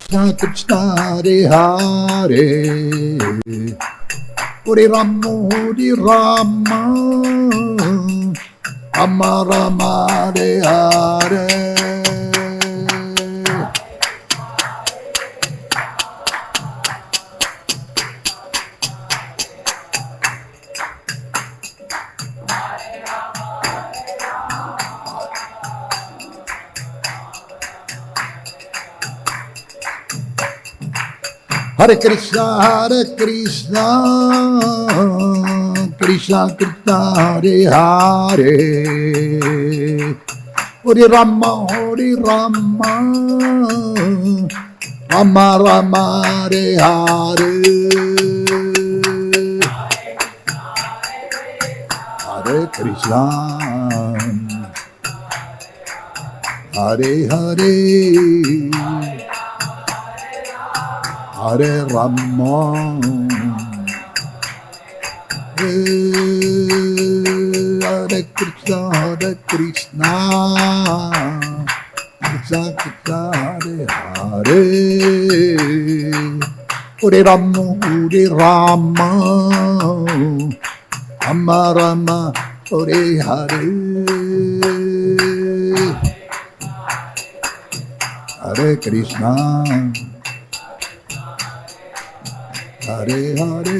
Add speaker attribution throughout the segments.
Speaker 1: Krishna Krishna Hare Hare Hare Rama Hare Rama Rama Rama Hare Hare Hare Krishna Krishna Krishna Hare Hare Hare Rama Rama Rama Hare Hare Hare Krishna Hare Hare Hare Rama Hare Krishna Krishna Krishna Hare Hare Hare Rama Rama Rama Rama Hare Hare Hare Krishna Hare Hare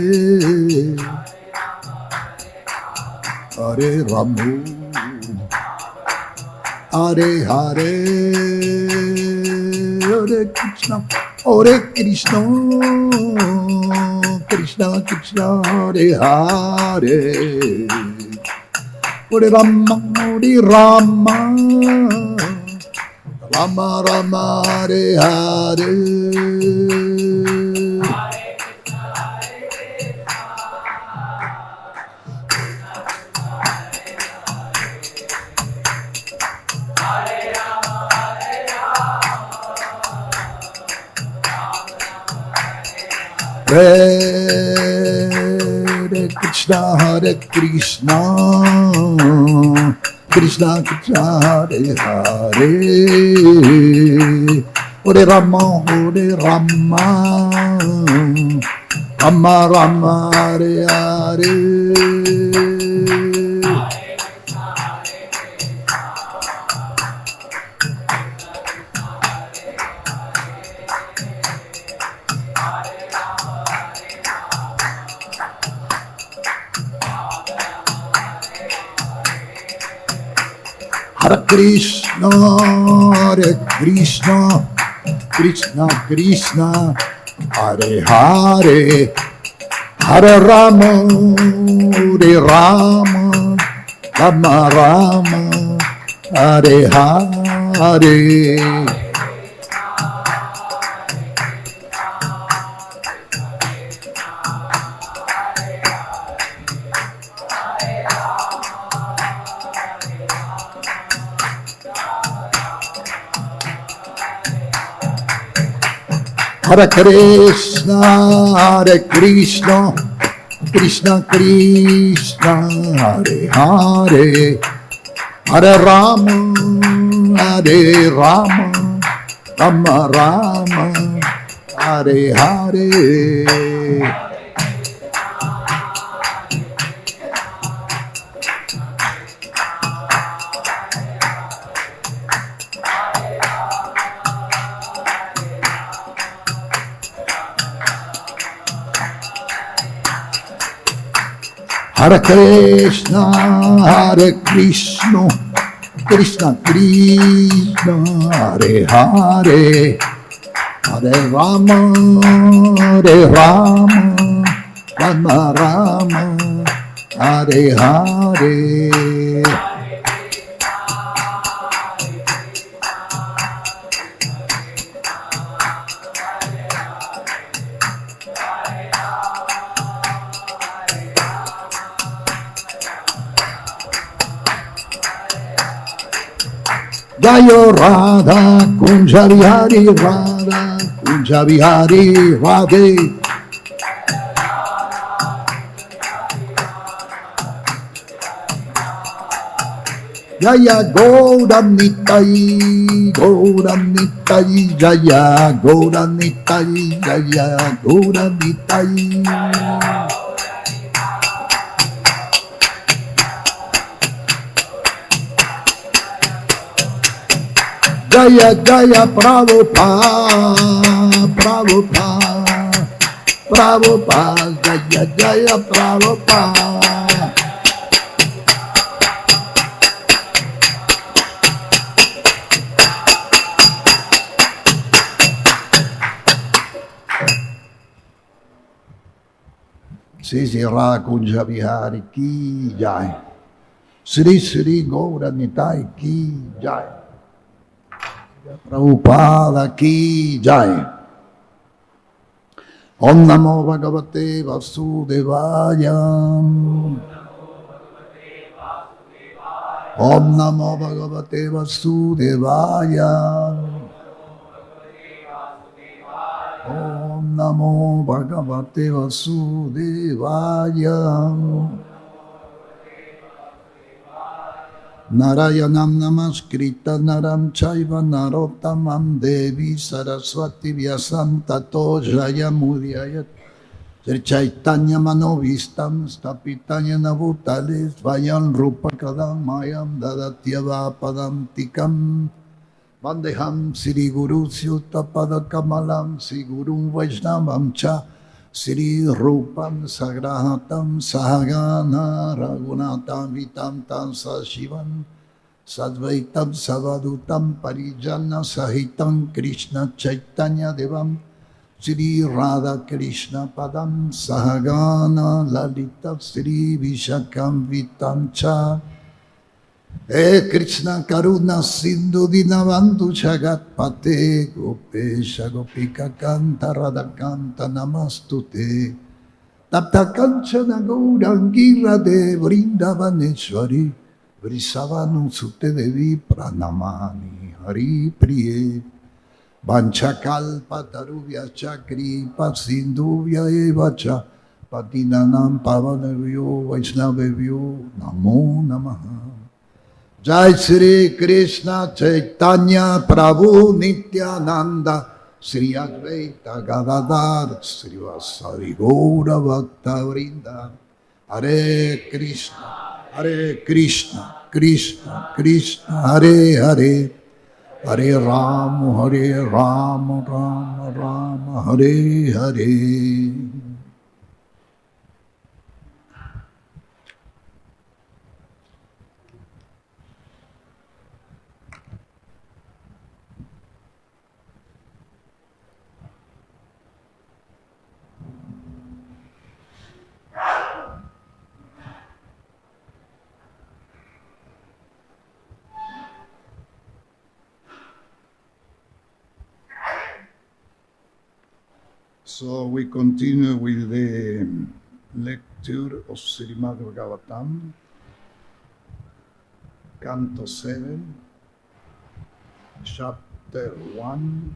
Speaker 1: Hare Rama Hare Hare Hare Krishna Krishna Krishna Hare Hare Hare Rama Rama Rama Hare Hare Hare Krishna Krishna Krishna Hare Hare Hare Rama Rama Rama Hare Hare Hare Krishna Krishna Krishna Hare Hare Hare Rama Rama Rama Hare Hare Hare Krishna Krishna Krishna Hare Hare Hare Rama Rama Rama Hare Hare Hare Krishna Krishna Krishna Hare Hare Hare Rama Rama Rama Hare Hare Jayo Radha Kunja Vihari Radha Kunja Vihari Radhe Jaya Gauram Nitai, Gauram Nitai, Jaya Gauram Nitai, Jaya Gauram Nitai. Jaya Jaya Prabhupada, Prabhupada, Prabhupada, Jaya Jaya Prabhupada. Sri Sri Raghunatha Bihari ki jai. Sri Sri Gaura Nitai ki jai. Prabhupada ki jai. Om Namo Bhagavate Vasudevaya. Om Namo Bhagavate Vasudevaya. Om Namo Bhagavate Vasudevaya. Narayanam Namaskritta Naram Chaiva Narottamam Devi Saraswati Vyasam Tato Jayamudhyayat Sri Chaitanya Manovistam Stapitanya Navutale Svayam Rupa Kadam Mayam Dadatyava Padam Tikam Vandeham Sri Guru Syuttapada Kamalam Sri Guru Vaishnavam Cha Sri Rupam Sagrahatam Sahagana Raghunatha Vitam Tam Sashivan Sadvaitam Savadutam Parijana Sahitam Krishna Chaitanya Devam Sri Radha Krishna Padam Sahagana Lalita Sri Vishakam Vitam Cha Krishna Karuna Sindhu Dinavantu Jagat Pate Gopesha Gopika Kanta Radha Kanta Namastute Tapta Kanchana Gaurangi Radhe Vrindavaneshwari Vrisavanu Sute Devi Pranamani Hari Priye Vanchakalpa Taruvya Chakri Pasinduvya Evacha Patinanam Pavanavyo Vaishnavevyo Namo Namaha Jai Sri Krishna Chaitanya Prabhu Nityananda Sri Advaita Gadadhar Sri Vasari Gaura Bhakta Vrinda Hare Krishna Krishna Krishna Hare Hare Hare Rama Rama Rama Hare Hare. So we continue with the lecture of Srimad Bhagavatam, Canto 7, Chapter 1.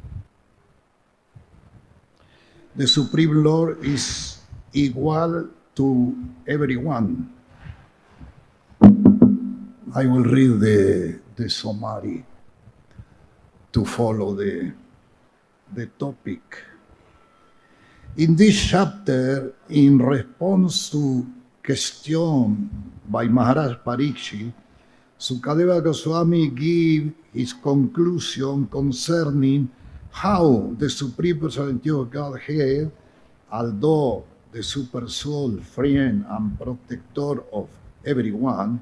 Speaker 1: The Supreme Lord is equal to everyone. I will read the summary to follow the topic. In this chapter, in response to question by Maharaj Parikshit, Sukadeva Goswami gives his conclusion concerning how the Supreme Personality of Godhead, although the Super Soul, friend and protector of everyone,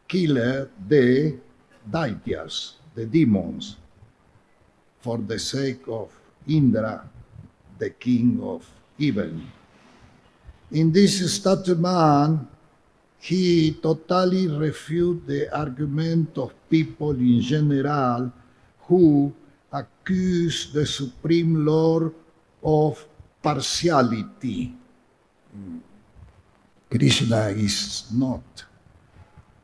Speaker 1: killed the Daityas, the demons, for the sake of Indra, the king of evil. In this statement, he totally refutes the argument of people in general who accuse the Supreme Lord of partiality. Krishna is not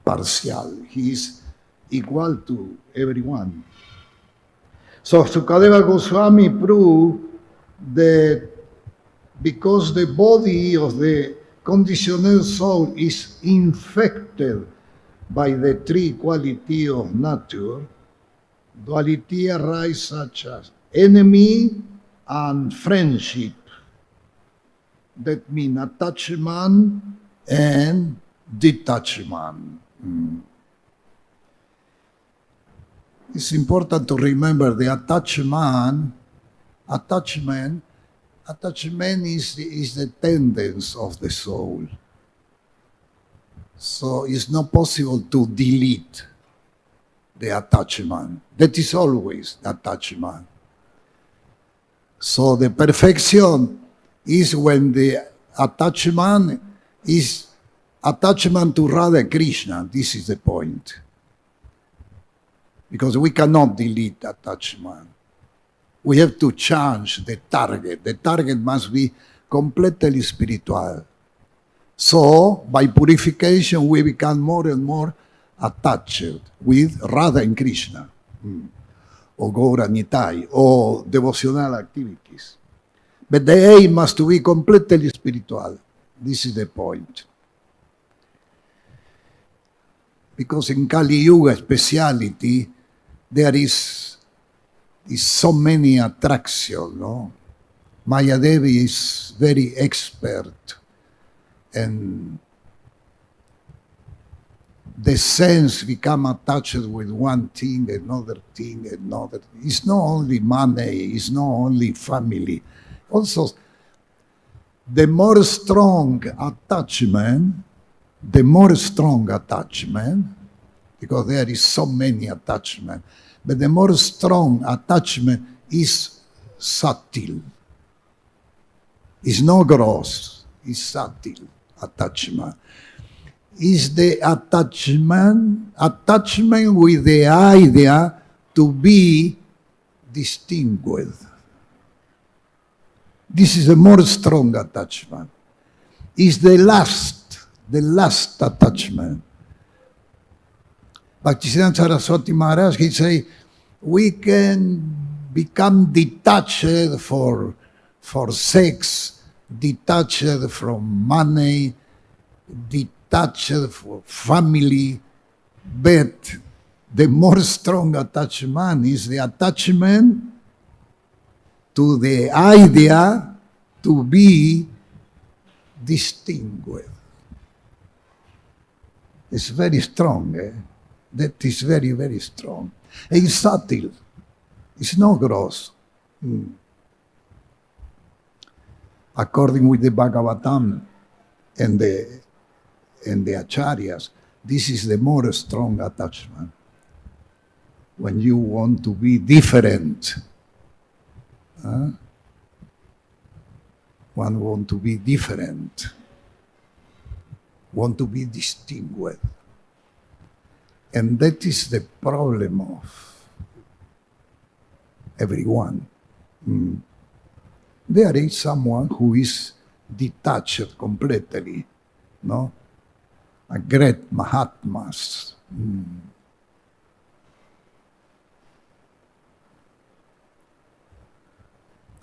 Speaker 1: partial. He is equal to everyone. So Sukadeva Goswami proved that because the body of the conditioned soul is infected by the three quality of nature, duality arise such as enemy and friendship. That mean attachment and detachment. It's important to remember the attachment is the tendency of the soul. So it's not possible to delete the attachment. That is always attachment. So the perfection is when the attachment is attachment to Radha Krishna. This is the point. Because we cannot delete attachment. We have to change the target. The target must be completely spiritual. So, by purification, we become more and more attached with Radha and Krishna, or Gaura Nitai, or devotional activities. But the aim must be completely spiritual. This is the point. Because in Kali Yuga speciality, there is so many attractions, no? Maya Devi is very expert, and the sense become attached with one thing, another. It's not only money, it's not only family. Also, the more strong attachment, because there is so many attachments, but the more strong attachment is subtle. It's not gross, it's subtle attachment. Is the attachment with the idea to be distinguished. This is a more strong attachment. Is the last attachment. Bhaktisiddhanta Saraswati Maharaj, he say, we can become detached for sex, detached from money, detached for family, but the more strong attachment is the attachment to the idea to be distinguished. It's very strong. That is very, very strong. It's subtle. It's not gross. According with the Bhagavatam and the Acharyas, this is the more strong attachment. When you want to be different, one want to be different, want to be distinguished. And that is the problem of everyone. There is someone who is detached completely, no? A great Mahatmas.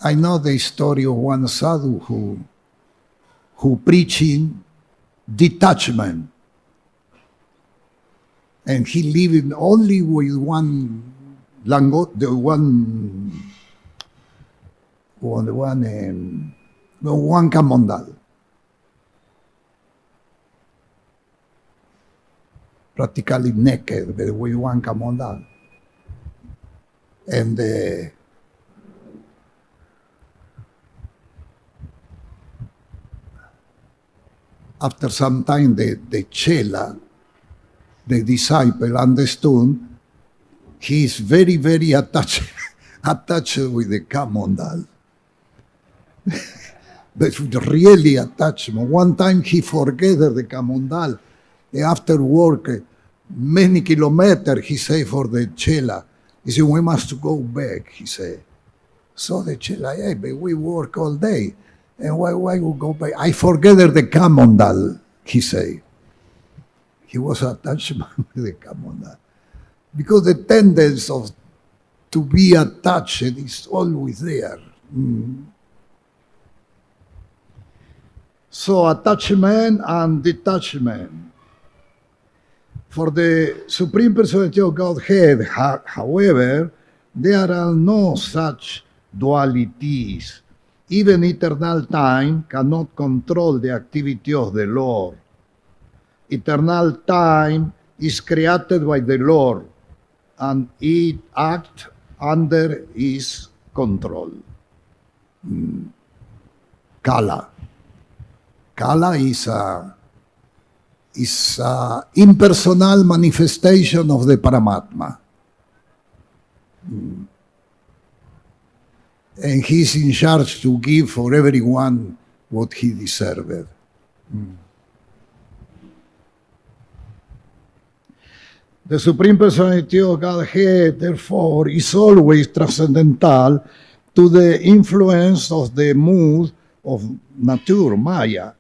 Speaker 1: I know the story of one sadhu who preaching detachment. And he lived only with one langot, one camondal. Practically naked, but with one camondal. And after some time, the chela, the disciple, understood he is very, very attached with the camondal. But really attachment. One time he forget the camondal. After work, many kilometers, he say for the chela. He said, we must go back, he said. So the chela, hey, but we work all day. And why we go back? I forget the camondal, he say. He was attached with the camondal. Because the tendency to be attached is always there. So attachment and detachment. For the Supreme Personality of Godhead, however, there are no such dualities. Even eternal time cannot control the activity of the Lord. Eternal time is created by the Lord, and it acts under his control. Kala. Kala is a impersonal manifestation of the Paramatma. And he's in charge to give for everyone what he deserved. The Supreme Personality of Godhead, therefore, is always transcendental to the influence of the mood of nature, Maya,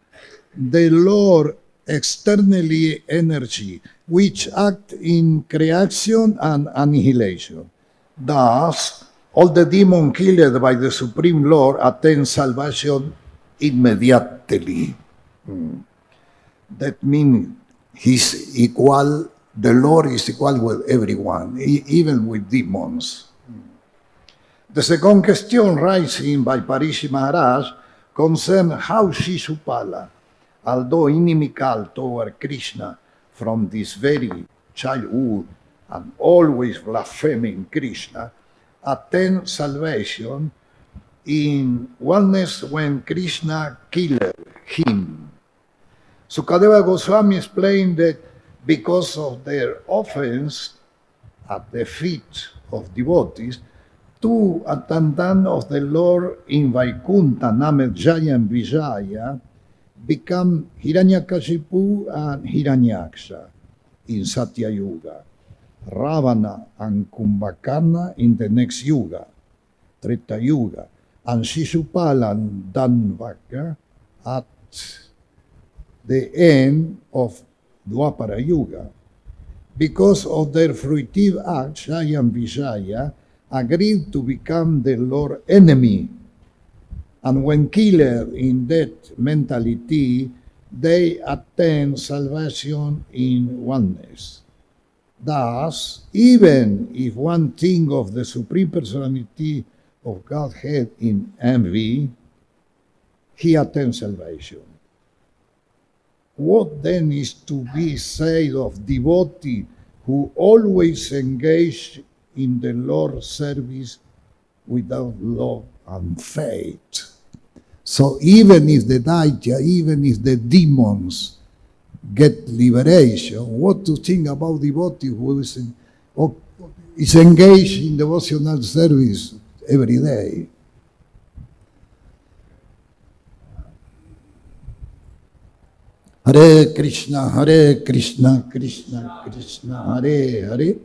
Speaker 1: the Lord externally energy, which act in creation and annihilation. Thus, all the demons killed by the Supreme Lord attain salvation immediately. That means he's equal, the Lord is equal with everyone, even with demons. The second question raised by Parisi Maharaj concerns how Shishupala, although inimical toward Krishna from this very childhood and always blaspheming Krishna, attained salvation in oneness when Krishna killed him. Sukadeva Goswami explained that because of their offense at the feet of devotees, two attendants of the Lord in Vaikuntha, named Jaya and Vijaya, become Hiranyakashipu and Hiranyaksha in Satya Yuga, Ravana and Kumbhakarna in the next Yuga, Treta Yuga, and Shishupala and Danvaka at the end of Dwapara Yuga. Because of their fruitive acts, Jaya and Vijaya agreed to become the Lord's enemy. And when killed in that mentality, they attain salvation in oneness. Thus, even if one thinks of the Supreme Personality of Godhead in envy, he attains salvation. What then is to be said of devotee who always engage in the Lord's service without love and faith? So even if the Daitya, even if the demons get liberation, what to think about devotee who is engaged in devotional service every day? Hare Krishna, Krishna Krishna, Hare Hare,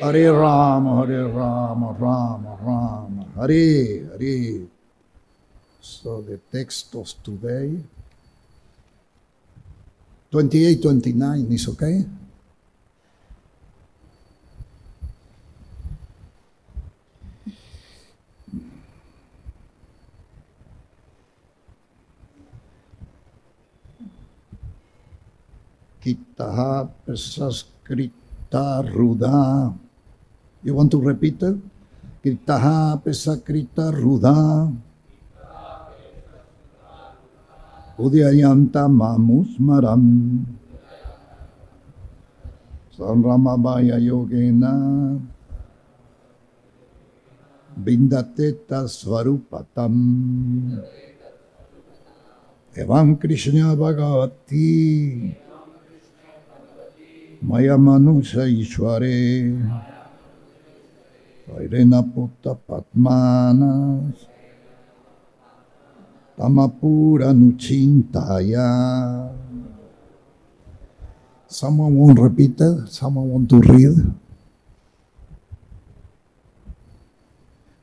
Speaker 1: Hare Rama, Rama Rama, Hare Hare. So the text of today, 28-29 is okay? Kitaha pesaskrita ruda. You want to repeat it? Kitaha pesaskrita ruda. Udayanta mamusmaram. Sanramabhaya yogena. Bindateta svarupatam. Evam Krishna Bhagavati. Maya Manusha Ishware. Vairena Putta Patmana. Tamapura Nuchintaya. Someone won't repeat it? Someone want to read?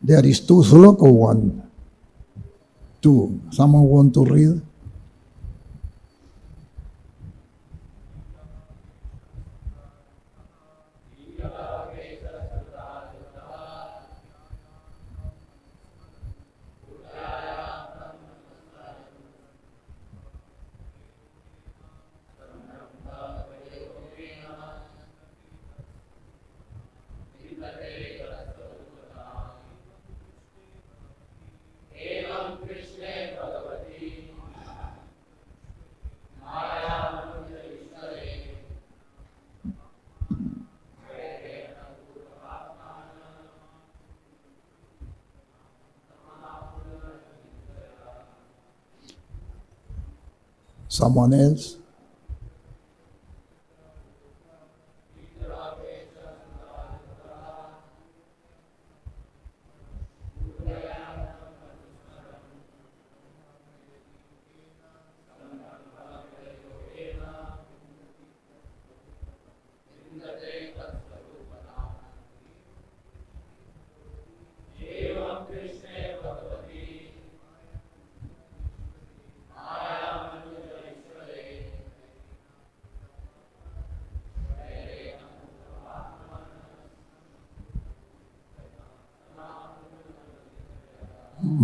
Speaker 1: There is two sloka, one. Two. Someone want to read? Someone else?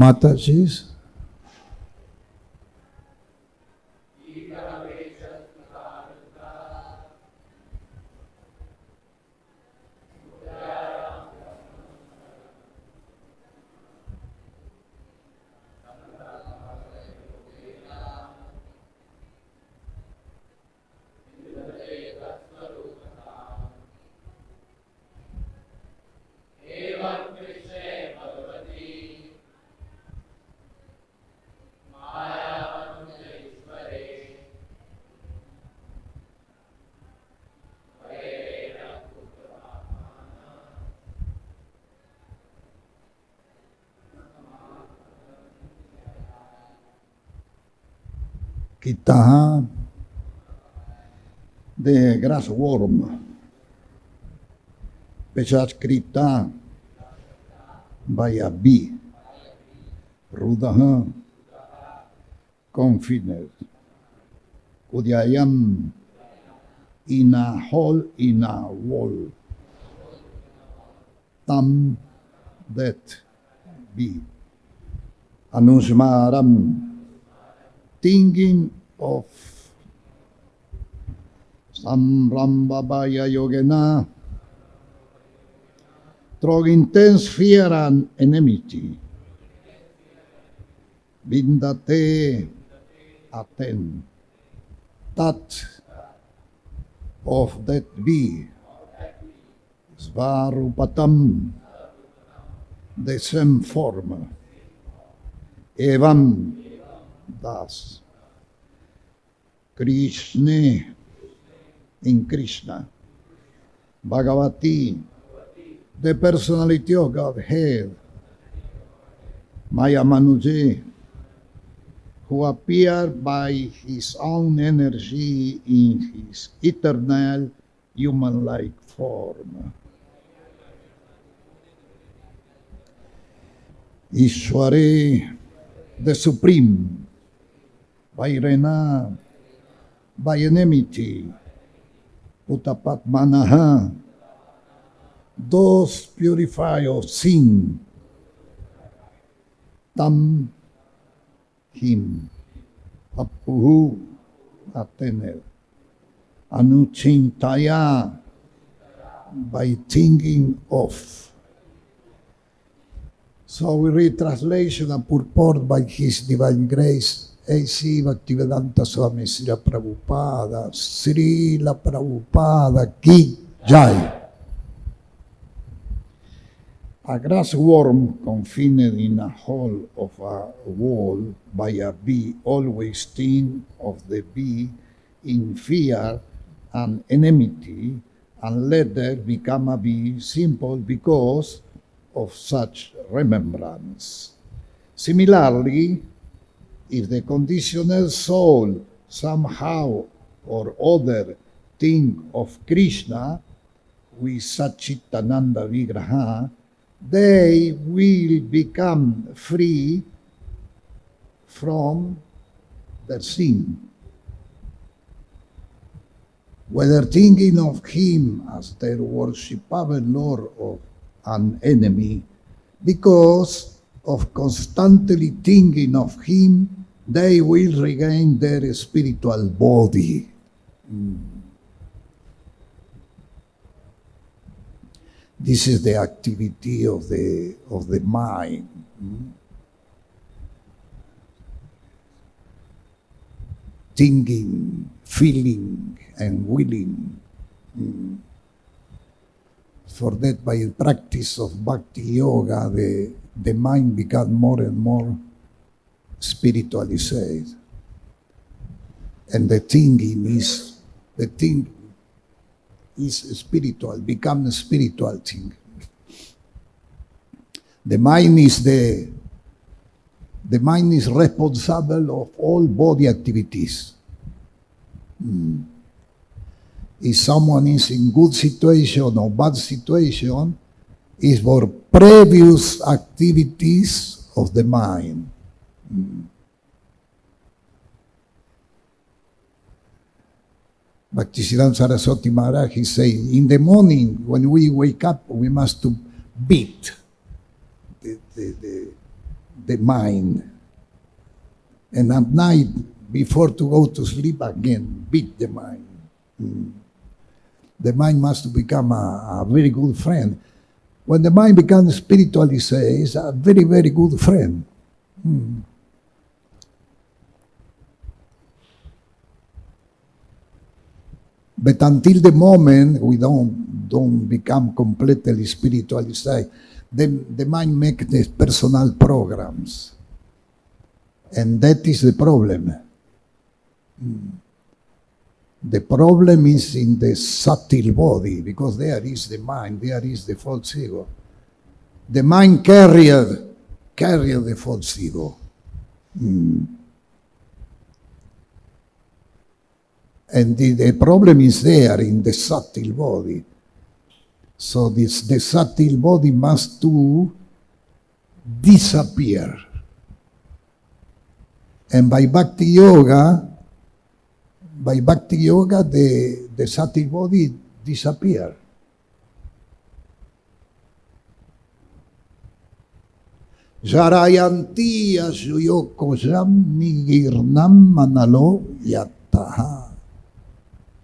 Speaker 1: Mataji's? Kita de grassworm, pesaskrita, bayabi, rudaha, confident, kudayam, in a hole, in a wall, tam, that, be, anusmaram, thinking of Samrambabaya Yogena, through intense fear and enmity, Vindate aten, that of that be, Svarupatam, the same form, Evam, thus, Krishna in Krishna, Bhagavati, the personality of Godhead, Maya Manuje, who appeared by his own energy in his eternal human-like form. Ishware, the Supreme, Vairena, by enmity, Utapatmanaha, those purify of sin, Tam, him, Apuhu, Atener, Anuchintaya, by thinking of. So we read translation and purport by His Divine Grace, A.C. Bhaktivedanta Swami Srila Prabhupada Ki Jai. A grass worm confined in a hole of a wall by a bee always think of the bee in fear and enmity, and later become a bee simple because of such remembrance. Similarly, if the conditioned soul somehow or other think of Krishna with Satchitananda Vigraha, they will become free from their sin. Whether thinking of him as their worshipable Lord or an enemy, because of constantly thinking of him, they will regain their spiritual body. This is the activity of the mind. Thinking, feeling, and willing. For that, by the practice of bhakti yoga, the mind becomes more and more spiritualized. And the thing is spiritual, become a spiritual thing. The mind is responsible of all body activities. If someone is in good situation or bad situation, is for previous activities of the mind. Bhaktisiddhanta Saraswati Maharaj, he said, in the morning when we wake up, we must to beat the mind. And at night, before to go to sleep again, beat the mind. The mind must become a very good friend. When the mind becomes spiritually, it's a very, very good friend. But until the moment we don't become completely spiritually, then the mind makes the personal programs. And that is the problem. The problem is in the subtle body, because there is the mind, there is the false ego. The mind carried the false ego. And the problem is there in the subtle body. So the subtle body must to disappear. And by Bhakti Yoga, the subtle body disappear. Jarayanti asuyoko jam nigirnam manalo yataha.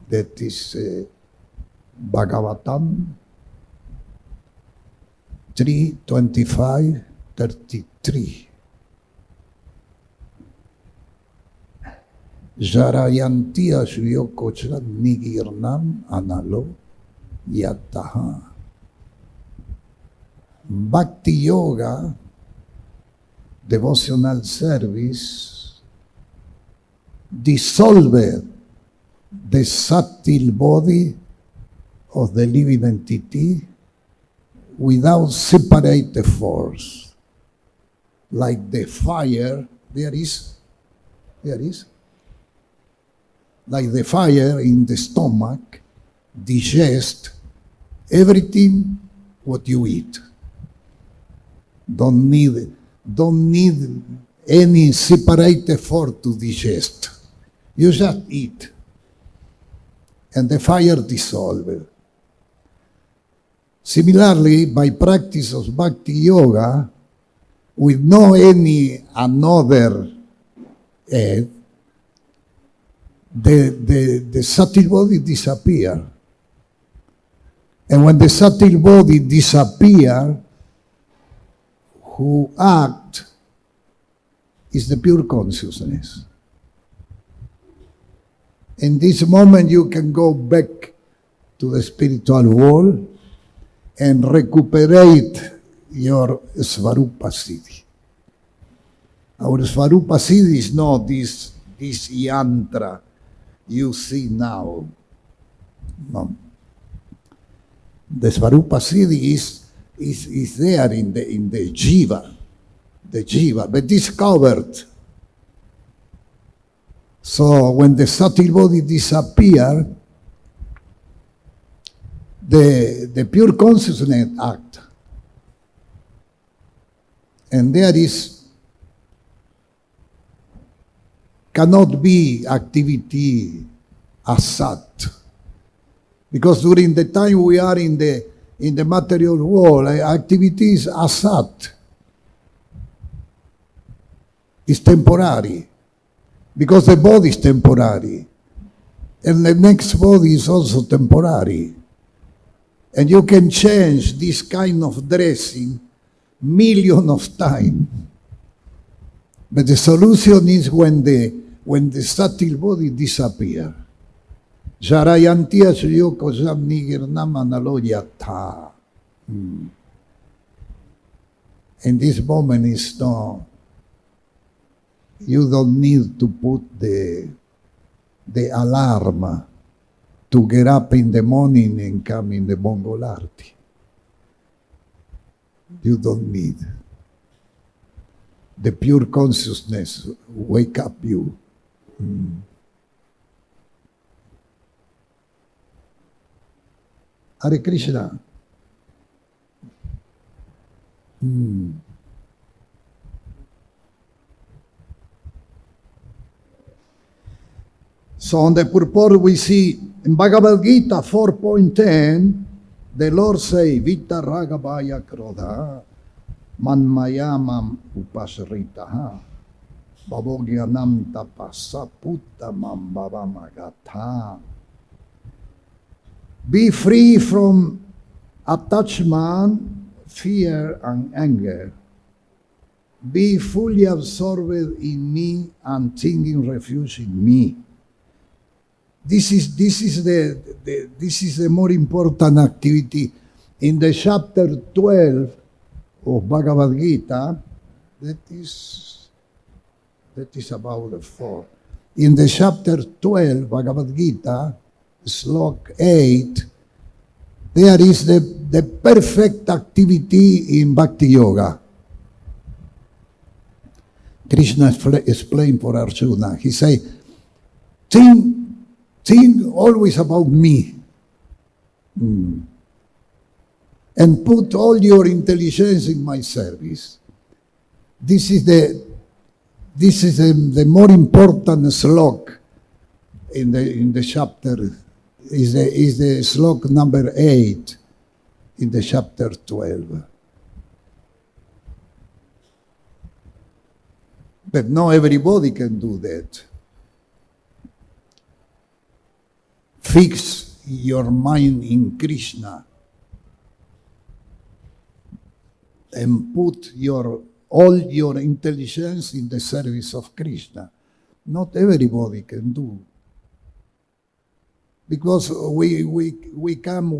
Speaker 1: That is Bhagavatam 3:25-33. Jarayanti asuyoko nigirnam analo yataha. Bhakti Yoga, devotional service, dissolved the subtle body of the living entity without separate the force. Like the fire, there is, like the fire in the stomach, digest everything what you eat. Don't need any separate effort to digest. You just eat. And the fire dissolved. Similarly, by practice of Bhakti Yoga, with no any another aid, the subtle body disappear. And when the subtle body disappear, who act is the pure consciousness. In this moment, you can go back to the spiritual world and recuperate your Svarupa Siddhi. Our Svarupa Siddhi is not this yantra you see now. No. The Svarupa Siddhi is there in the jiva, but discovered. So when the subtle body disappears, the pure consciousness act. And there cannot be activity as such. Because during the time we are in the material world, activities as such is temporary. Because the body is temporary. And the next body is also temporary. And you can change this kind of dressing millions of times. But the solution is when the subtle body disappears. Jarayantiya suyoko jam nigirnam analo yatha. In this moment is no. You don't need to put the the alarm to get up in the morning and come in the Mongolarti. You don't need. The pure consciousness wake up you. Hare Krishna. So on the purport we see in Bhagavad Gita 4.10, the Lord say, Vita Raghavaya Krodha, Manmayamam Upasritaha, Babogyanam Tapasa Puttamam Bhavamagatha. Be free from attachment, fear, and anger. Be fully absorbed in me and taking refuge in me. This is the more important activity in the chapter 12 of Bhagavad Gita. That is about the 4. In the chapter 12 Bhagavad Gita, slok 8, there is the perfect activity in Bhakti Yoga. Krishna explained for Arjuna. He say, think always about me. And put all your intelligence in my service. This is the more important slok in the chapter. Is the slok number 8 in the chapter 12. But not everybody can do that. Fix your mind in Krishna and put all your intelligence in the service of Krishna. Not everybody can do. Because we come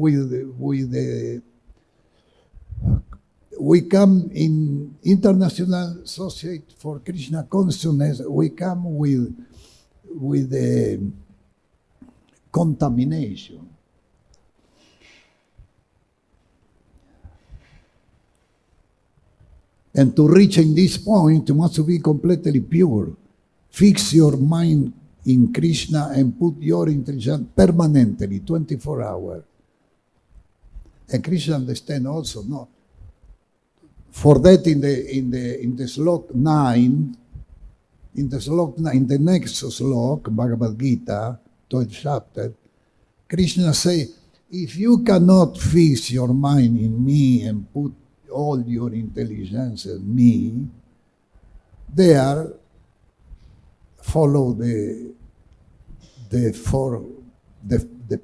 Speaker 1: we come in International Society for Krishna Consciousness, we come with the contamination. And to reach in this point, you must be completely pure. Fix your mind in Krishna and put your intelligence permanently, 24 hours. And Krishna understand also, no. For that, in the slok 9, in the next slok, Bhagavad Gita, 12th chapter, Krishna say, if you cannot fix your mind in me and put all your intelligence in me, there follow the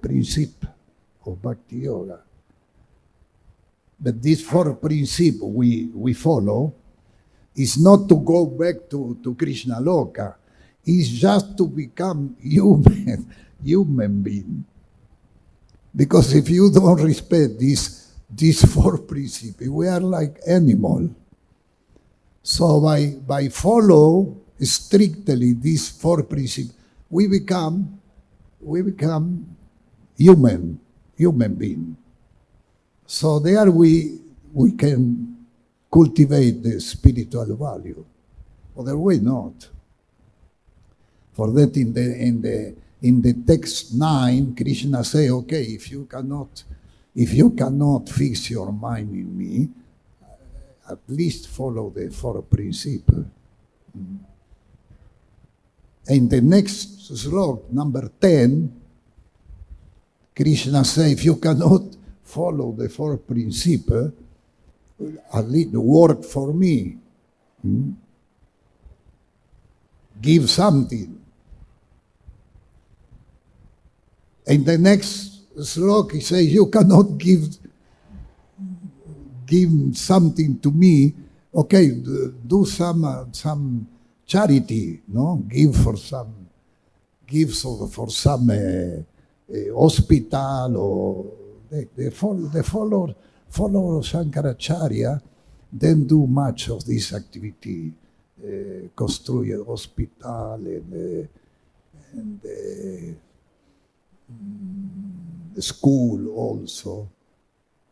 Speaker 1: principle of Bhakti Yoga. But this 4 principle we follow is not to go back to Krishna Loka. It's just to become human being. Because if you don't respect these 4 principles, we are like animal. So by follow strictly these 4 principles, we become human being. So there we can cultivate the spiritual value. Otherwise not. For that in the text 9, Krishna say, okay, if you cannot fix your mind in me, at least follow the 4 principles. In the next slok, number 10, Krishna say, if you cannot follow the 4 principles, at least work for me. Give something. In the next slok, he says, you cannot give something to me. Okay, do some charity, no? Give for some hospital, or they follow Shankaracharya, then do much of this activity, construye hospital and the school also.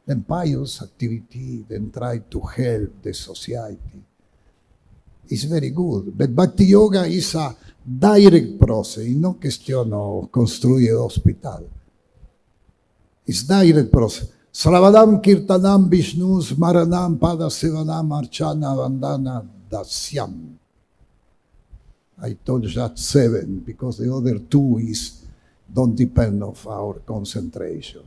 Speaker 1: Then pious activity, then try to help the society. It's very good. But Bhakti Yoga is a direct process. No questiono construir hospital. It's direct process. Sravadam Kirtanam Vishnu Smaranam Padasevanam Archana Vandana Dasyam. I told you that 7 because the other 2 don't depend on our concentration.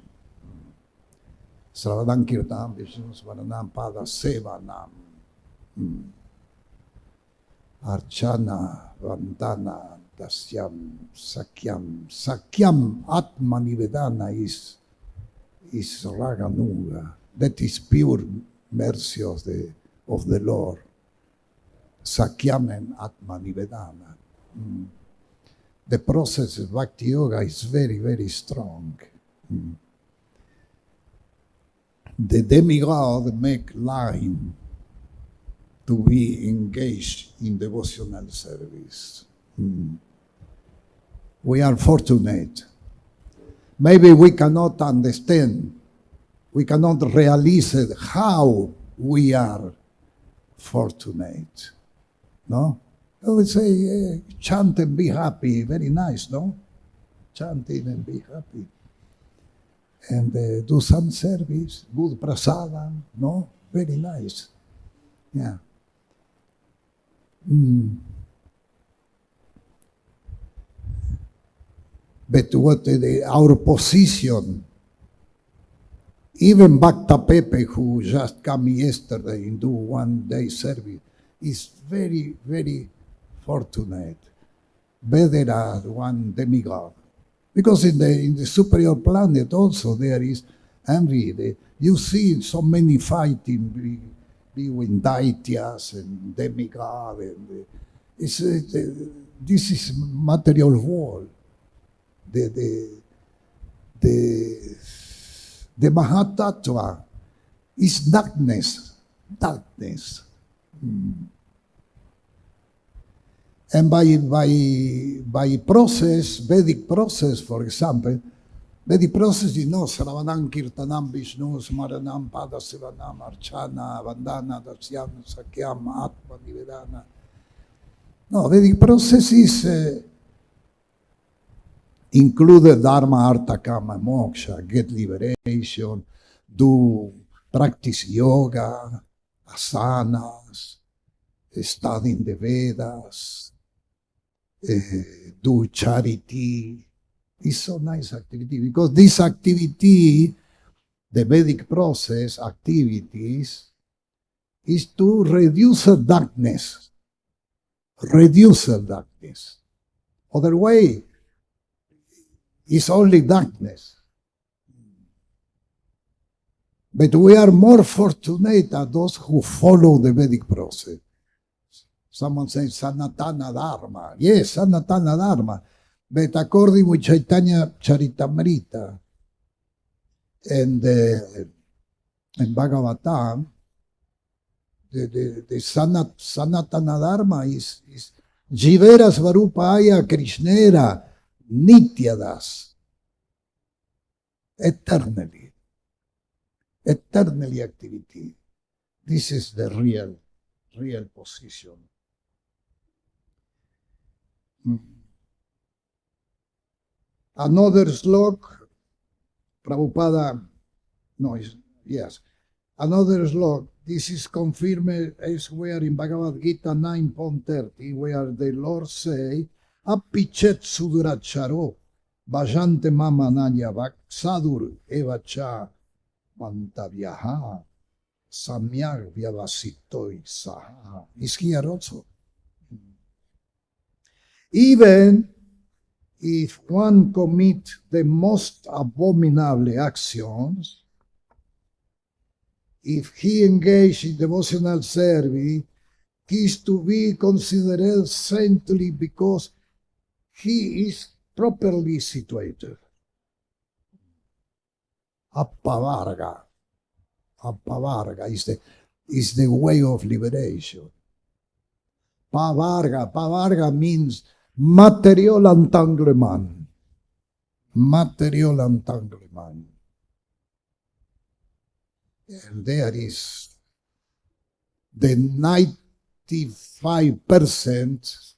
Speaker 1: Sravadam Kirtanam Vishnu Smaranam Padasevanam. Archana Vandana Dasyam Sakyam. Sakyam Atma Nivedana is Raghunatha. That is pure mercy of the Lord. Sakyam and Atma Nivedana. The process of Bhakti Yoga is very, very strong. The demigod make line to be engaged in devotional service. We are fortunate. Maybe we cannot understand, we cannot realize how we are fortunate. No? I would say, chant and be happy, very nice, no? Chanting and be happy. And do some service, good prasada, no? Very nice. Yeah. But what our position, even Bhakta Pepe, who just came yesterday and do 1 day service, is very, very fortunate, better than one demigod. Because in the superior planet also there is envy. You see so many fighting between daityas and demigod. And this is material world. The Mahatattva is darkness. And by process, Vedic process, for example, Vedic process is no Sravanam Kirtanam Vishnu Smaranam Padasevanam Archana Vandana Dasyam Sakyam Atma Nivedana. No, Vedic process is include Dharma, Artha, Kama, Moksha, get liberation, practice yoga, asanas, studying the Vedas, do charity. It's so nice activity because this activity, the Vedic process activities, is to reduce darkness. Reduce darkness. Other way, it's only darkness. But we are more fortunate than those who follow the Vedic process. Someone says Sanatana Dharma. Yes, Sanatana Dharma. But according with Chaitanya Charitamrita and Bhagavatam, the Sanatana Dharma is Jivera Svarupaya Krishnera Nityadas. Eternally activity. This is the real position. Another slok, Prabhupada, another slok, this is confirmed elsewhere in Bhagavad Gita 9.30, where the Lord say, Apichet suduracharo, bhajante mama nanyavak, sadur evacha mantavyaha, samyak vyavasitoi saha. Is here also. Even if one commits the most abominable actions, if he engaged in devotional service, he is to be considered saintly because he is properly situated. Appavarga is the way of liberation. Pavarga means Material entanglement. Material entanglement. And there is the 95%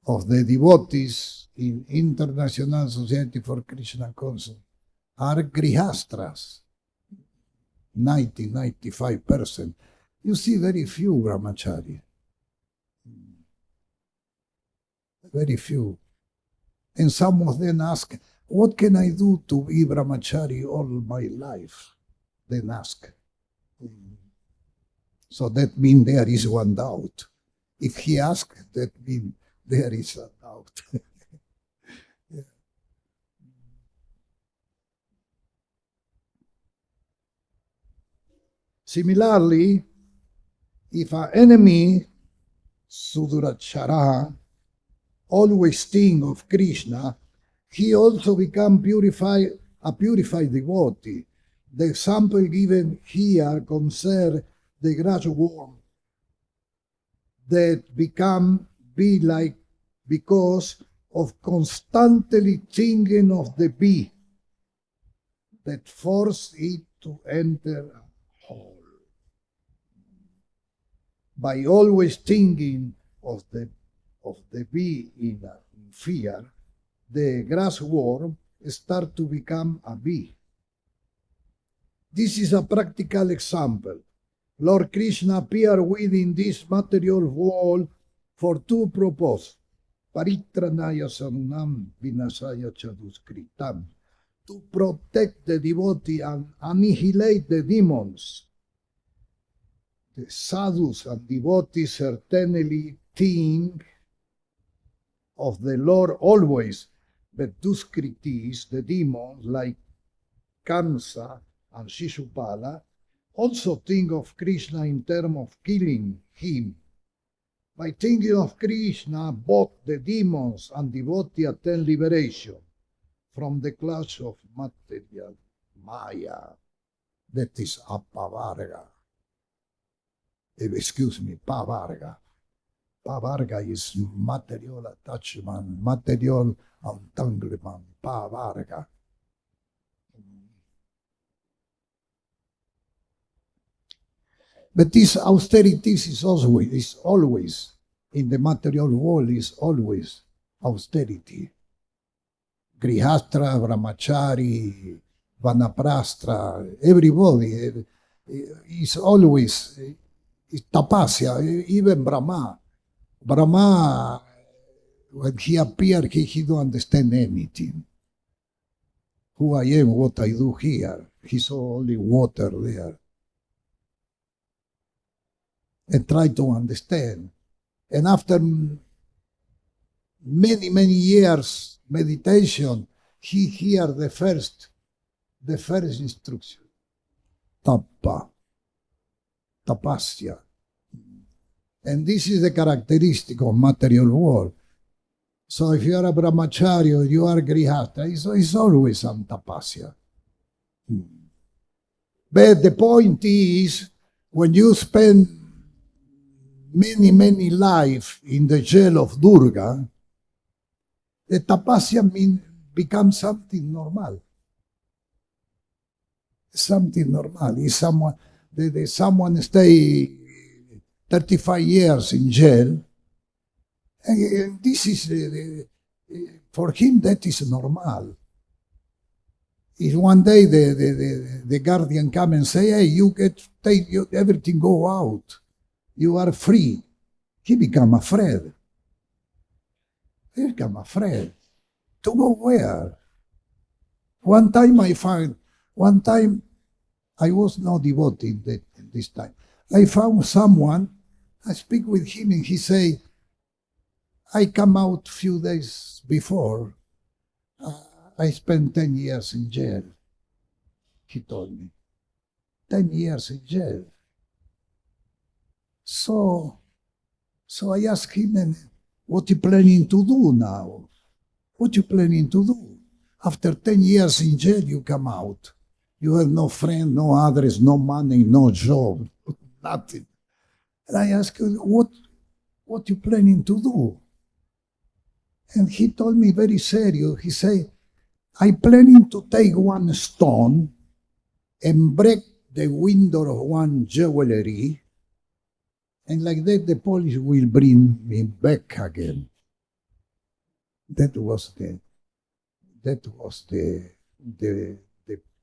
Speaker 1: of the devotees in International Society for Krishna Consciousness are grihastras. 95%. You see very few brahmachari. Very few. And some of them ask, what can I do to be brahmachari all my life? Then ask. So that means there is one doubt. If he asks, that means there is a doubt. Yeah. Similarly, if an enemy, Sudurachara, always think of Krishna, he also become a purified devotee. The example given here concerns the grass worm that be like because of constantly thinking of the bee that force it to enter a hole. By always thinking of the bee in fear, the grass worm start to become a bee. This is a practical example. Lord Krishna appeared within this material world for two purposes. Paritranaya sarunam vinasaya chaduskritam. To protect the devotee and annihilate the demons. The sadhus and devotees certainly think of the Lord always, but Duskritis, the demons like Kamsa and Shishupala, also think of Krishna in terms of killing him. By thinking of Krishna, both the demons and devotees attain liberation from the clutch of material Maya, that is Apavarga. Excuse me, Pavarga. Pavarga is material attachment, material entanglement, Pavarga. But this austerity is always in the material world, is always austerity. Grihastra, Brahmachari, Vanaprastra, everybody is always tapasya, even Brahma. Brahma, when he appeared, he don't understand anything. Who I am, what I do here. He saw only water there. And try to understand. And after many, many years meditation, he heard the first instruction. Tapasya. And this is the characteristic of material world. So if you are a brahmachari or you are grihasta, it's always some tapasya. But the point is, when you spend many, many lives in the jail of Durga, the tapasya becomes something normal. Something normal. If someone stay 35 years in jail, and this is, for him, that is normal. If one day the guardian come and say, hey, everything go out, you are free, he become afraid. He become afraid. To go where? One time I was not devoted this time. I found someone, I speak with him and he say, I come out few days before, I spent 10 years in jail. He told me, 10 years in jail. So I asked him, what you planning to do now? What you planning to do? After 10 years in jail, you come out. You have no friend, no address, no money, no job, nothing. And I asked him, what what you planning to do? And he told me very serious, he said, I planning to take one stone and break the window of one jewelry, and like that the police will bring me back again. That was the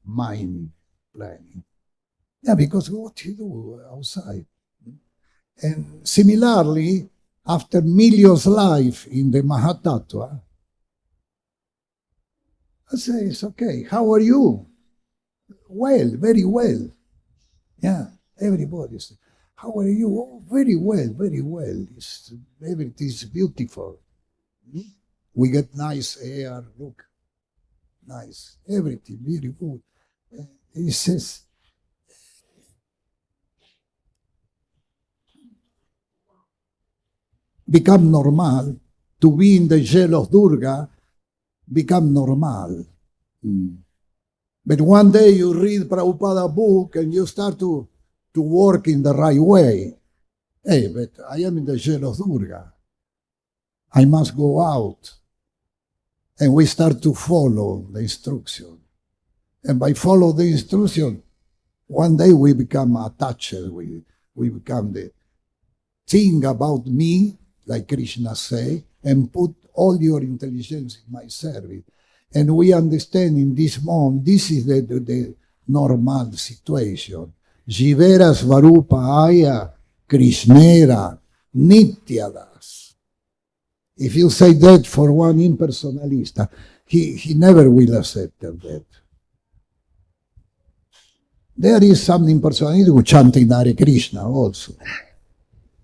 Speaker 1: mind planning. Yeah, because what you do outside. And similarly, after millions life in the Mahatattva, I say, it's okay. How are you? Well, very well. Yeah, everybody says, how are you? Oh, very well, very well. Everything is beautiful. We get nice air, look, nice, everything, very good. He says, become normal, to be in the jail of Durga, become normal. But one day you read Prabhupada book and you start to work in the right way. Hey, but I am in the jail of Durga. I must go out. And we start to follow the instruction. And by follow the instruction, one day we become attached. We become the thing about me, like Krishna say, and put all your intelligence in my service. And we understand in this moment, this is the normal situation. Jivera Svarupa Aya Krishnera Nityadas. If you say that for one impersonalista, he never will accept that. There is some impersonalist who chanting Hare Krishna also.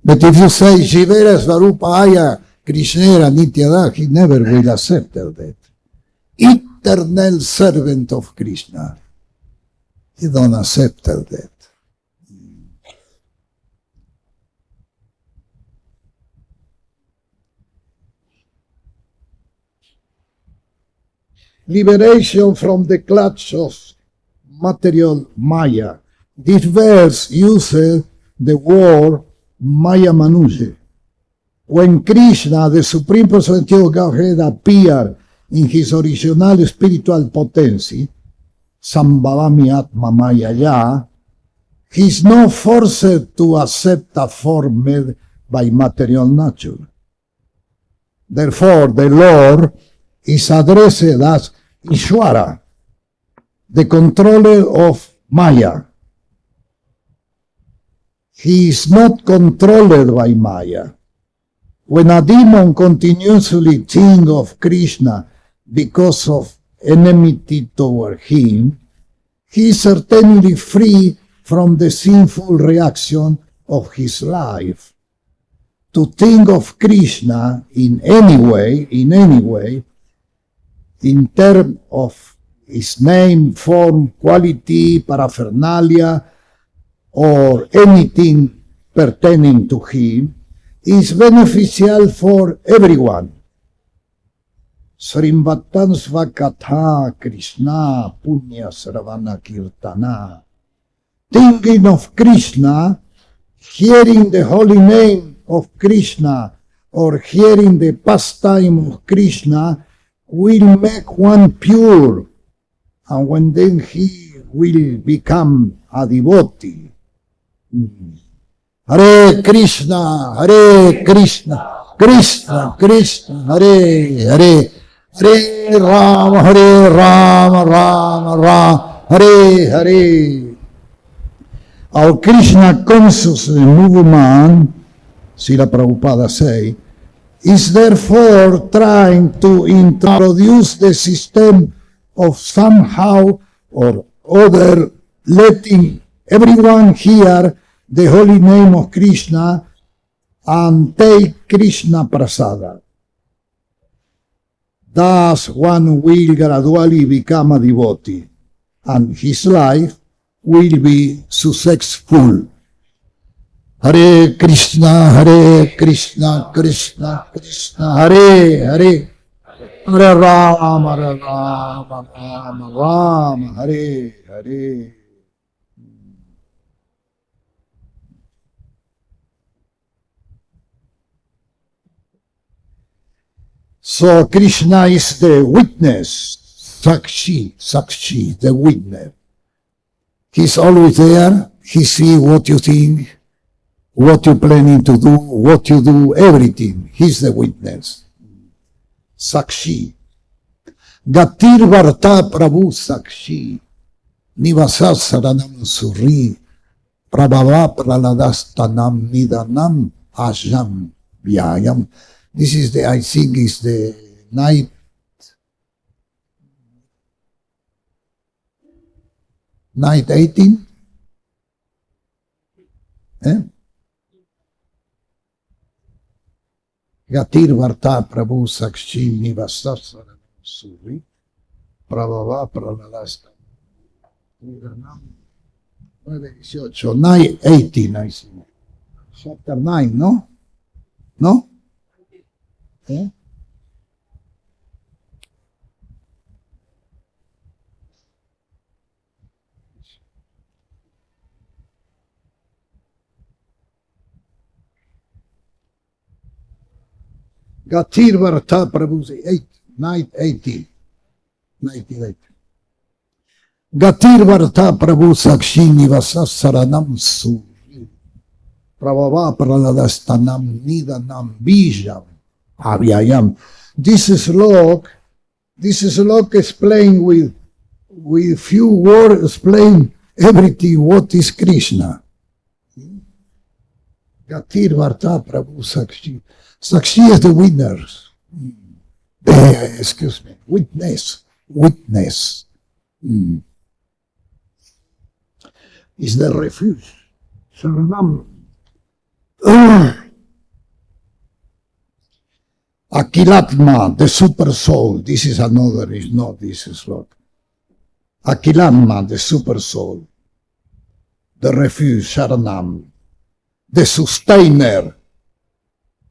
Speaker 1: But if you say Jivera Svarupa Aya Krishnera Nityadas, he never will accept that. Eternal servant of Krishna. He don't accept that. Liberation from the clutch of material Maya. This verse uses the word Maya Manuje. When Krishna, the Supreme Personality of Godhead, appeared in his original spiritual potency, Sambhavami Atma Mayaya, he is not forced to accept a form made by material nature. Therefore, the Lord is addressed as Ishwara, the controller of Maya. He is not controlled by Maya. When a demon continuously thinks of Krishna because of enmity toward him, he is certainly free from the sinful reaction of his life. To think of Krishna in any way, in terms of his name, form, quality, paraphernalia, or anything pertaining to him, is beneficial for everyone. Srimvattan Svakatha Krishna Punya Saravana Kirtana. Thinking of Krishna, hearing the holy name of Krishna, or hearing the pastime of Krishna, will make one pure, and when then he will become a devotee. Hare Krishna, Krishna Krishna, Hare Hare, Hare Rama, Rama, Hare Hare. Our Krishna consciousness movement, Srila Prabhupada say, is therefore trying to introduce the system of somehow or other letting everyone hear the holy name of Krishna and take Krishna Prasada. Thus one will gradually become a devotee and his life will be successful. Hare Krishna, Krishna Krishna, Hare Hare, Hare Rama, Rama, Hare Hare. So Krishna is the witness, Sakshi, the witness. He's always there. He sees what you think, what you're planning to do, what you do, everything. He's the witness. Sakshi. Gatir Varta Prabhu Sakshi. Nivasa Saranam Suri. Prabhava Praladastanam Nidanam Ajam Vyayam. This is I think is the night. Night 18? Gatir Varta Prabhu Sakshi Nivasa Saranam Suri. Prabhava Praladasta. 9:18, 9:18, I think. Chapter 9, no? No? Gatir Varta Prabhu 9:18. Gatir Varta Prabhu Sakshi Nivasa Saranam Suri. Prabhava Praladastanam Nidanam Bijam Avyayam. This is log explained with few words, explain everything what is Krishna. Gatir Varta Prabhu Sakshi. Sakshi is the winners. Excuse me. Witness. Is the refuge. Saranam. Akilatma, the super soul. This is another, is not this is what. Akilatma, the super soul. The refuge, Saranam. The sustainer.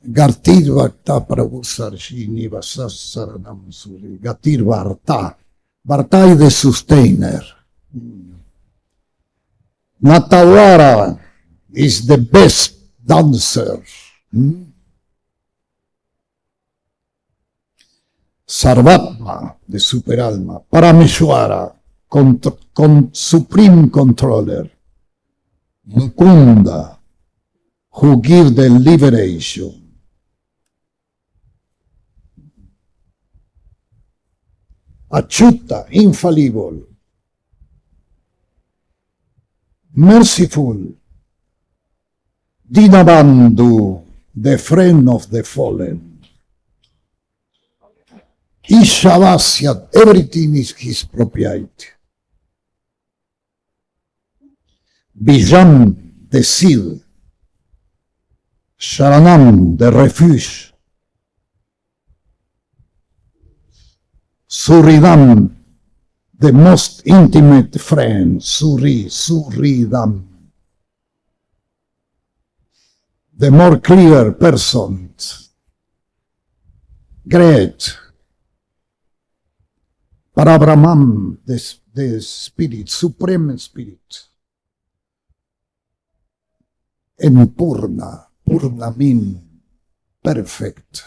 Speaker 1: Gatir Varta Prabhu Sarshi Nivasa Saranam Suri. Gatir Varta. Varta is the sustainer. Natawara is the best dancer. Sarvatma, the superalma. Parameshwara, supreme controller. Mukunda, who gives the liberation. Achyuta, infallible. Merciful. Dinabandhu, the friend of the fallen. Ishavasya, everything is his propriety. Bijam, the seal. Sharanam, the refuge. Suridam, the most intimate friend. Suridam. The more clear person. Great. Parabrahman, the spirit, supreme spirit. And Purna means perfect.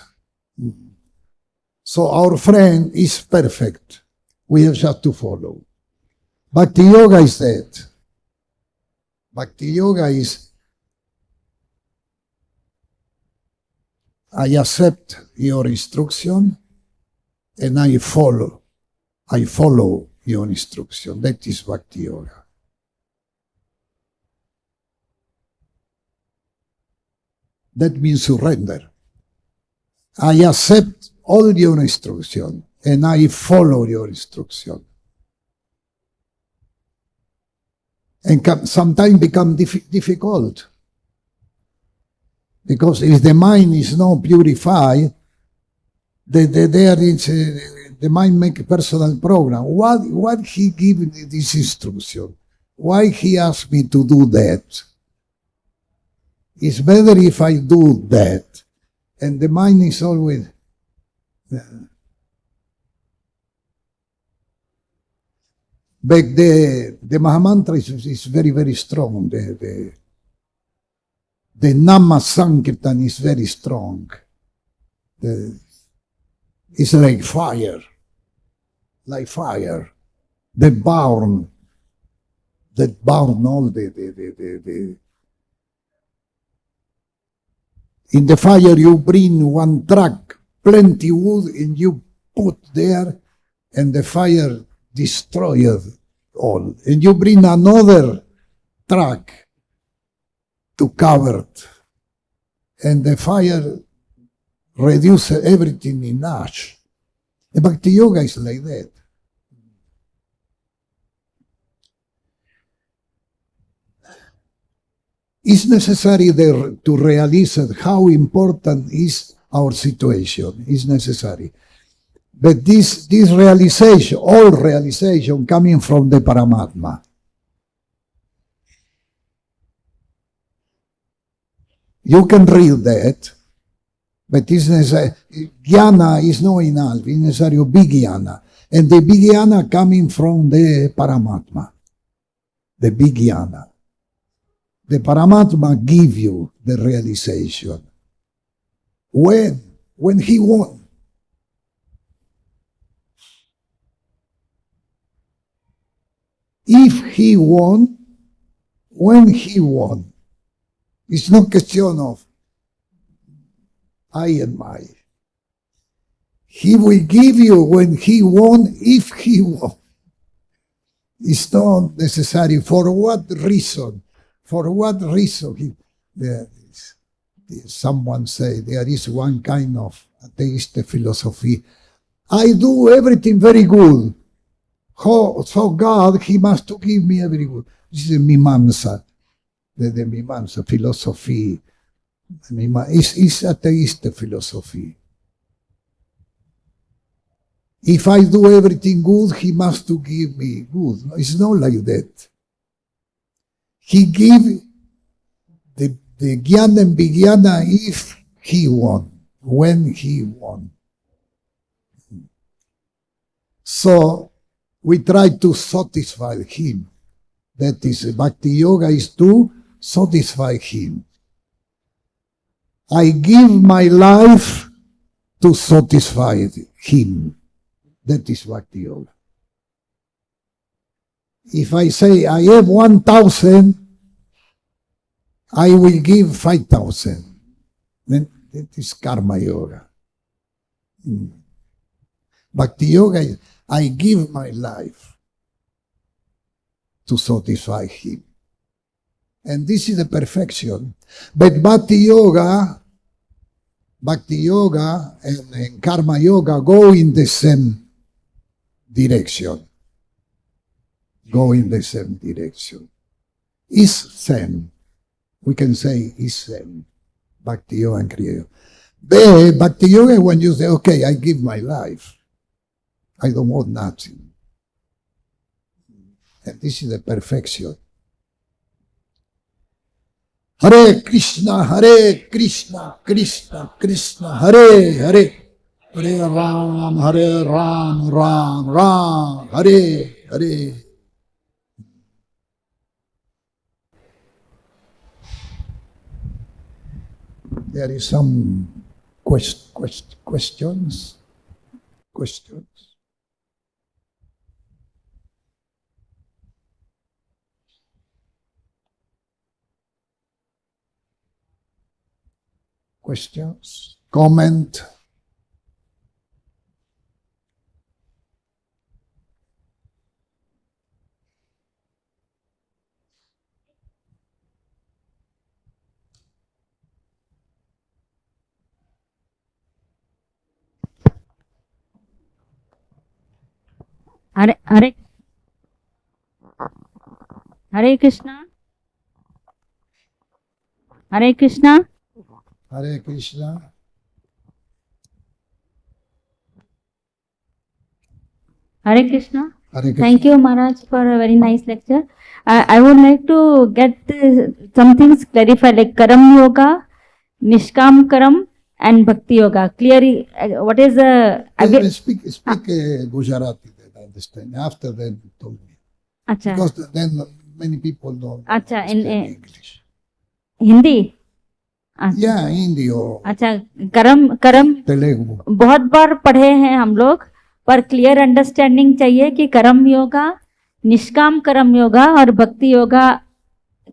Speaker 1: So our friend is perfect. We have just to follow. Bhakti Yoga is that. Bhakti Yoga is I accept your instruction and I follow your instruction. That is Bhakti Yoga. That means surrender. I accept all your instruction and I follow your instruction. And sometimes become difficult. Because if the mind is not purified, the mind make a personal program. What he give me this instruction? Why he asked me to do that? It's better if I do that. And the mind is always... But the Mahamantra is very, very strong. The Nama Sankirtan is very strong. It's like fire. Like fire. That burn all the in the fire you bring one truck, plenty wood, and you put there, and the fire destroys all. And you bring another truck to cover it, and the fire reduces everything in ash. The Bhakti Yoga is like that. It's necessary there to realize how important is our situation. It's necessary. But this realization, all realization coming from the Paramatma. You can read that, but it's necessary. Jnana is not enough. It's necessary big jnana. And the big jnana coming from the Paramatma. The big jnana. The Paramatma give you the realization. When he wants. If he wants, when he wants. It's not question of I and my. He will give you when he wants, if he wants. It's not necessary. For what reason? For what reason? Someone say there is one kind of atheist philosophy. I do everything very good. So God, he must to give me every good. This is Mimamsa. The Mimamsa philosophy. It's atheist philosophy. If I do everything good, he must to give me good. No, it's not like that. He give the jnana and vijnana if he want, when he want. So we try to satisfy him. That is, Bhakti Yoga is to satisfy him. I give my life to satisfy him. That is Bhakti Yoga. If I say I have 1,000, I will give 5,000. Then that is Karma Yoga. Bhakti Yoga is I give my life to satisfy him. And this is the perfection. But Bhakti Yoga and Karma Yoga go in the same direction. Go in the same direction. Is same. We can say is same. Bhakti Yoga and Kriya Yoga. But Bhakti Yoga, when you say, okay, I give my life. I don't want nothing. And this is the perfection. Hare Krishna, Krishna Krishna, Hare Hare. Hare Ram, Ram Ram, Hare Hare. There is some questions. Questions. Questions? Comment?
Speaker 2: Hare Krishna. Hare Krishna.
Speaker 1: Hare Krishna.
Speaker 2: Hare Krishna.
Speaker 1: Hare Krishna.
Speaker 2: Thank you, Maharaj, for a very nice lecture. I would like to get some things clarified, like Karam Yoga, Nishkam Karam, and Bhakti Yoga. Clearly, what is the...
Speaker 1: Speak Gujarati, that I understand. After that, you told me.
Speaker 2: Achha.
Speaker 1: Because then many people don't
Speaker 2: Achha,
Speaker 1: understand
Speaker 2: in
Speaker 1: English.
Speaker 2: Hindi?
Speaker 1: Yeah, Hindi or
Speaker 2: अच्छा, कर्म कर्म
Speaker 1: Telugu.
Speaker 2: बहुत बार पढ़े हैं हम लोग, पर clear understanding चाहिए कि कर्म योगा, निष्काम कर्म योगा और भक्ति योगा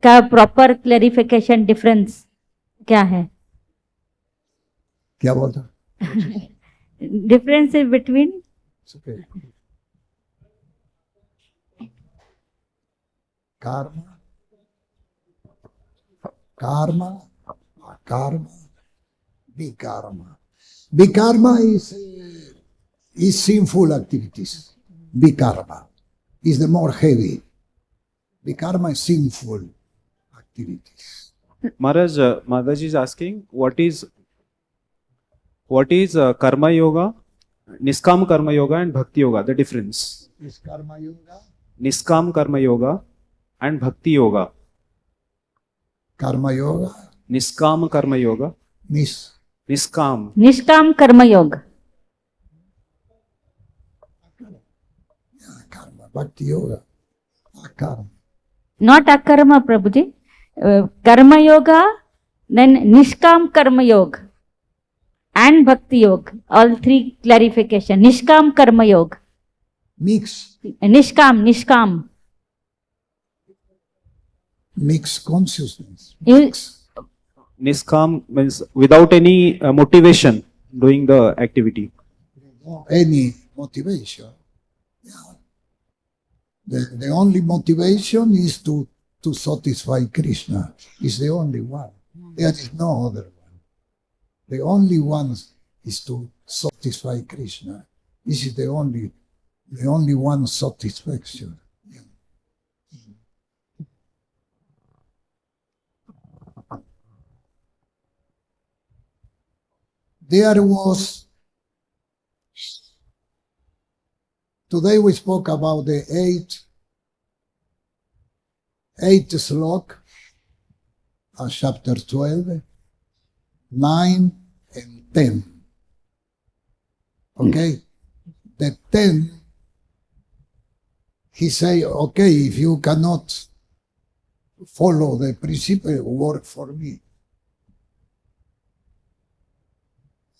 Speaker 2: का प्रॉपर क्लैरिफिकेशन डिफरेंस क्या है?
Speaker 1: क्या बोलता?
Speaker 2: Difference between
Speaker 1: It's okay. Karma, karma, karma, vikarma. Vikarma is sinful activities. Vikarma is the more heavy. Vikarma is sinful activities.
Speaker 3: Maharaj, Maharaj is asking, what is karma yoga, niskam karma yoga and bhakti yoga, the difference?
Speaker 1: Is karma yoga?
Speaker 3: Niskam karma yoga and bhakti yoga.
Speaker 1: Karma yoga?
Speaker 3: Niskam karma yoga. Niskam.
Speaker 2: निष्काम कर्म योग.
Speaker 1: Karma, bhakti yoga. Karma.
Speaker 2: Not akarma, Prabhuji. Karma yoga, then nishkam karma yoga and bhakti yoga. All three clarification. Nishkam karma yoga.
Speaker 1: Mix.
Speaker 2: Nishkam.
Speaker 1: Mix consciousness.
Speaker 2: You,
Speaker 3: Niskam means without any motivation doing the activity.
Speaker 1: Any motivation. Yeah. The only motivation is to satisfy Krishna. Is the only one. There is no other one. The only one is to satisfy Krishna. This is the only one satisfaction. Yeah. There was, today we spoke about the eight slok of chapter 12, 9 and 10. Okay? The 10, he say, okay, if you cannot follow the principle, work for me.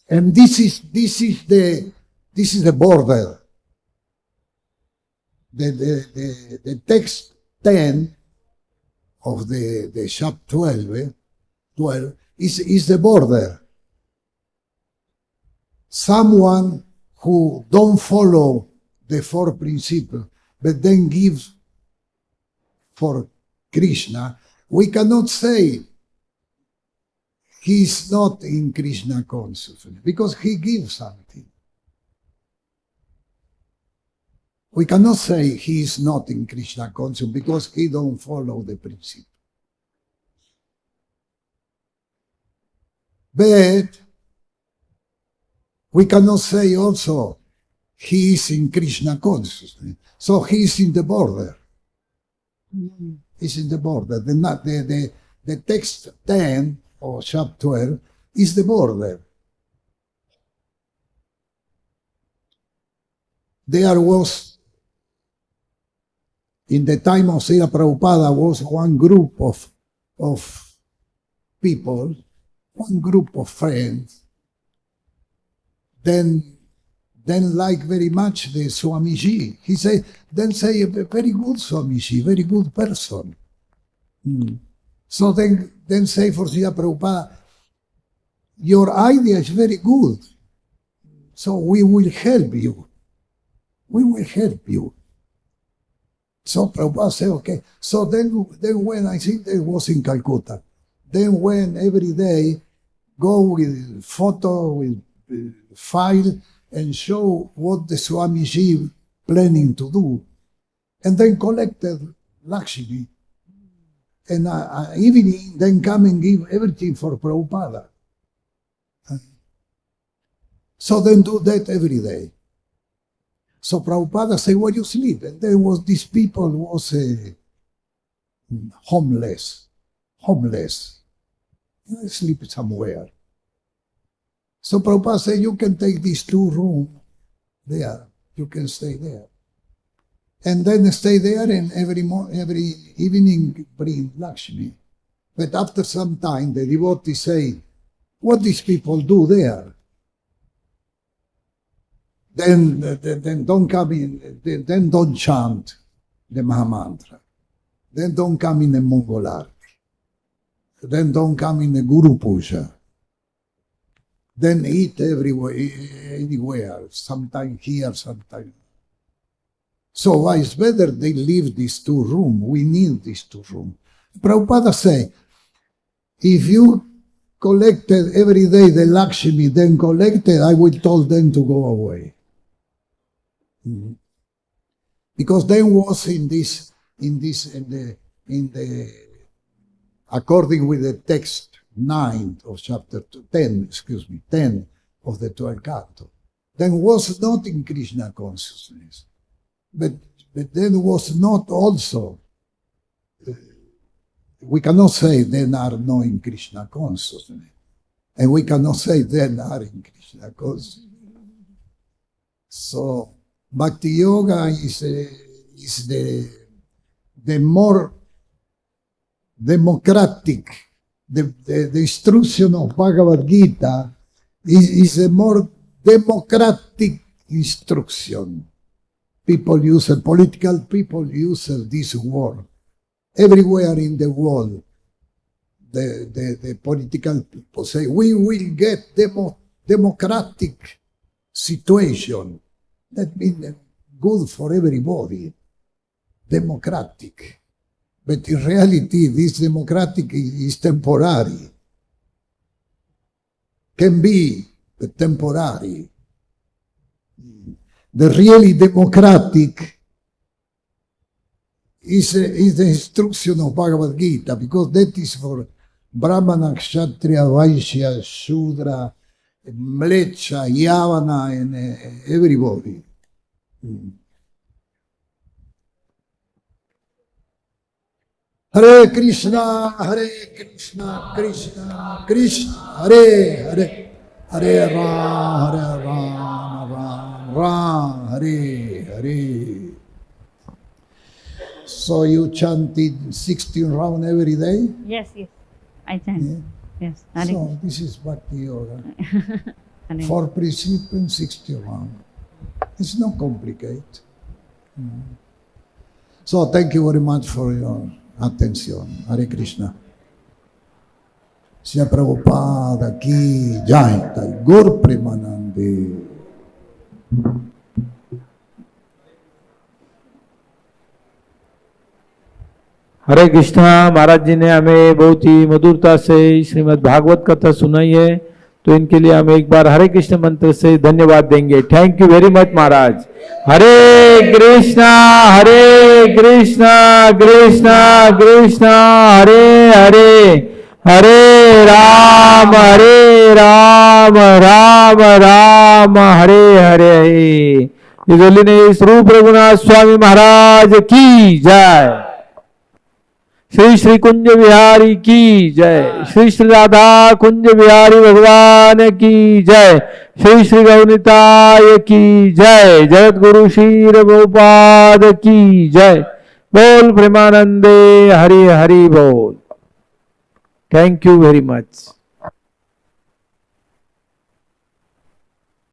Speaker 1: And this is the border. The text 10 of the chapter 12 is the border. Someone who don't follow the four principles, but then gives for Krishna, we cannot say he is not in Krishna consciousness because he gives something. We cannot say he is not in Krishna consciousness because he don't follow the principle. But we cannot say also he is in Krishna consciousness. So he is in the border. He's in the border. The text 10 or chapter 12 is the border. There was, in the time of Srila Prabhupada, was one group of people, one group of friends, then like very much the Swamiji. He said, then say, very good Swamiji, very good person. So then say for Srila Prabhupada, your idea is very good. So we will help you. We will help you. So Prabhupada said, okay. So then when I think it was in Calcutta, then when every day go with photo, with file, and show what the Swamiji planning to do, and then collected Lakshmi, and evening then come and give everything for Prabhupada. So then do that every day. So Prabhupada said, where you sleep? And there was, these people was homeless. They sleep somewhere. So Prabhupada said, you can take these 2 rooms there. You can stay there. And then stay there and every evening bring Lakshmi. But after some time, the devotees say, what these people do there? Then don't come in, then don't chant the Mahamantra. Then don't come in the Mongol art. Then don't come in the Guru Puja. Then eat everywhere, anywhere, sometime here, sometime. So it's better they leave these 2 rooms. We need these 2 rooms. Prabhupada say, if you collected every day the Lakshmi, then collected, I will tell them to go away. Because then was in the according with the text 9 of chapter 10 of the 12th canto, then was not in Krishna consciousness, but then was not also. We cannot say then are not in Krishna consciousness, and we cannot say then are in Krishna consciousness. So Bhakti Yoga is the more democratic, the instruction of Bhagavad Gita is a more democratic instruction. Political people use this word. Everywhere in the world, the political people say, we will get democratic situation. That means good for everybody. Democratic. But in reality, this democratic is temporary. Can be, but temporary. The really democratic is the instruction of Bhagavad Gita, because that is for Brahmana, Kshatriya, Vaishya, Shudra, Mlecha, Yavana, and everybody. Hare Krishna, Krishna Krishna, Hare Hare Rama, Rama Rama, Hare Hare. So you chanted 16 rounds every day?
Speaker 2: Yes, I chant. Yes. Hare
Speaker 1: So this is Bhakti Yoga.
Speaker 2: Hare.
Speaker 1: 4 precepts and 60 rounds. It's not complicated. So thank you very much for your attention. Hare Krishna. Srila Prabhupada ki jai, Gaur Premanande.
Speaker 4: हरे कृष्णा। महाराज जी ने हमें बहुत ही मधुरता से श्रीमद् भागवत कथा सुनाई है, तो इनके लिए हम एक बार हरे कृष्ण मंत्र से धन्यवाद देंगे। थैंक यू वेरी मच महाराज। हरे कृष्णा कृष्णा कृष्णा हरे हरे, हरे राम राम राम हरे हरे। इस होलीनेस रूप रघुनाथ स्वामी महाराज की जय। श्री श्री कुंज बिहारी की जय। श्री श्री राधा कुंज बिहारी भगवान की जय। श्री श्री रघुनाथाय की जय। जगत गुरु श्री प्रभुपाद की जय। बोल प्रेमानंदे हरि हरि बोल। Thank you very much.